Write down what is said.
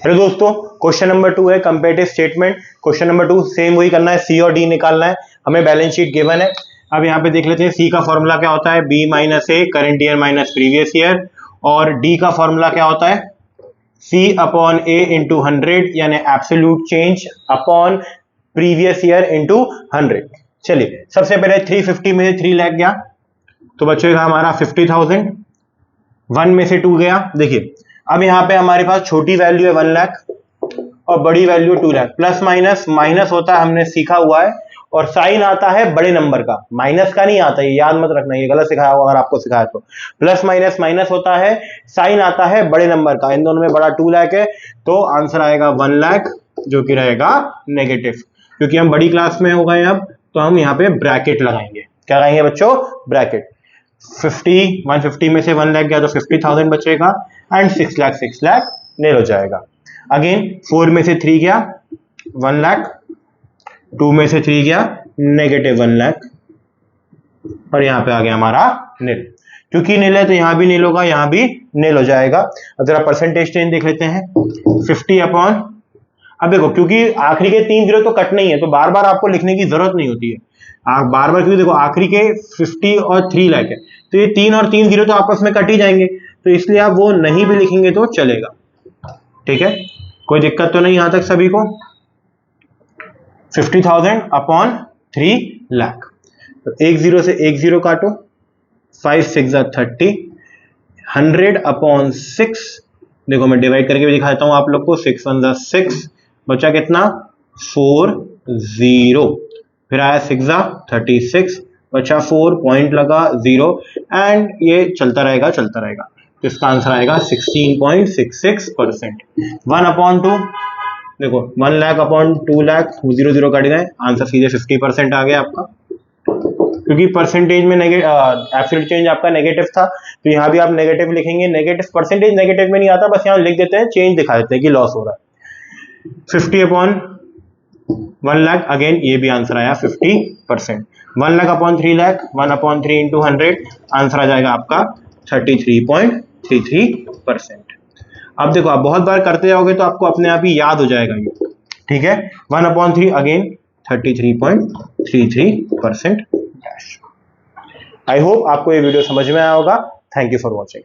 Hello दोस्तों, question number 2 है comparative statement. Question number 2 same वही करना है, सी और डी निकालना है। हमें बैलेंस शीट गिवन है। अब यहाँ पे देख लेते हैं सी का फॉर्मूला क्या होता है, B minus A current year minus previous year, और डी का फॉर्मूला क्या होता है, सी अपॉन ए इंटू 100 यानी absolute change upon previous year into 100। चलिए सबसे पहले 350 में से 3 लाख गया तो बचेगा हमारा 50,000। 1 में से 2 गया। देखिए अब यहाँ पे हमारे पास छोटी वैल्यू है 1 लाख और बड़ी value 2 lakh. Plus minus, minus होता है हमने सीखा हुआ है, और साइन आता है बड़े नंबर का, माइनस का नहीं आता, ये याद मत रखना, ये गलत सिखाया होगा अगर आपको सिखाया तो। प्लस माइनस माइनस होता है, साइन आता है बड़े नंबर का। इन दोनों में बड़ा 2 लाख है तो आंसर आएगा 1 लाख, जो कि रहेगा नेगेटिव। क्योंकि हम बड़ी क्लास में हो गए अब, तो हम यहाँ पे ब्रैकेट लगाएंगे। क्या लगाएंगे बच्चों? ब्रैकेट। 150 में से 1 लाख गया तो 50,000 बचेगा, एंड 6 लाख नील हो जाएगा। अगेन 4 में से 3 गया 1 लाख, 2 में से 3 गया नेगेटिव 1 लाख, और यहाँ पे आ गया हमारा नील। क्योंकि नील है तो यहाँ भी नील होगा, यहाँ भी नील हो जाएगा। अब जरा परसेंटेज चेंज देख लेते हैं। 50 अपॉन, अब देखो क्योंकि आखिरी के 3 जीरो तो कटने ही है, तो बार बार आपको लिखने की जरूरत नहीं होती है। आप बार बार, क्योंकि देखो आखिरी के 50 और 3 लाख है, तो ये 3 और 3 जीरो तो आपस में कट ही जाएंगे, तो इसलिए आप वो नहीं भी लिखेंगे तो चलेगा। ठीक है, कोई दिक्कत तो नहीं यहां तक सभी को। 50,000 अपॉन 3 लाख, तो 1 जीरो से 1 जीरो काटो, 5 6 30, 100 अपॉन 6। देखो मैं डिवाइड करके भी दिखाता हूं आप लोग को। 6 1 6, बचा कितना 4 0, फिर आया 6 36, बचा 4, पॉइंट लगा 0, एंड ये चलता रहेगा चलता रहेगा। तो इसका आंसर आएगा 16.66%। 1 अपॉन 2, देखो 1 लाख अपॉन 2 लाख, 0 0 कट गए, आंसर सीधे 50% आ गया आपका। क्योंकि परसेंटेज में एब्सोल्यूट चेंज आपका नेगेटिव था, तो यहाँ भी आप नेगेटिव लिखेंगे। नेगेटिव परसेंटेज नेगेटिव में नहीं आता, बस यहाँ लिख देते हैं, चेंज दिखा देते हैं कि लॉस हो रहा है। 50 अपॉन 1 लाख, अगेन ये भी आंसर आया 50%। 1 lakh upon 3 lakh, 1 upon 3 into 100, answer आ जाएगा आपका 33.33%। अब देखो आप बहुत बार करते जाओगे तो आपको अपने आप ही याद हो जाएगा ये। ठीक है, 1 अपॉन 3 अगेन 33.33%। आई होप आपको ये वीडियो समझ में आया होगा। Thank you for watching.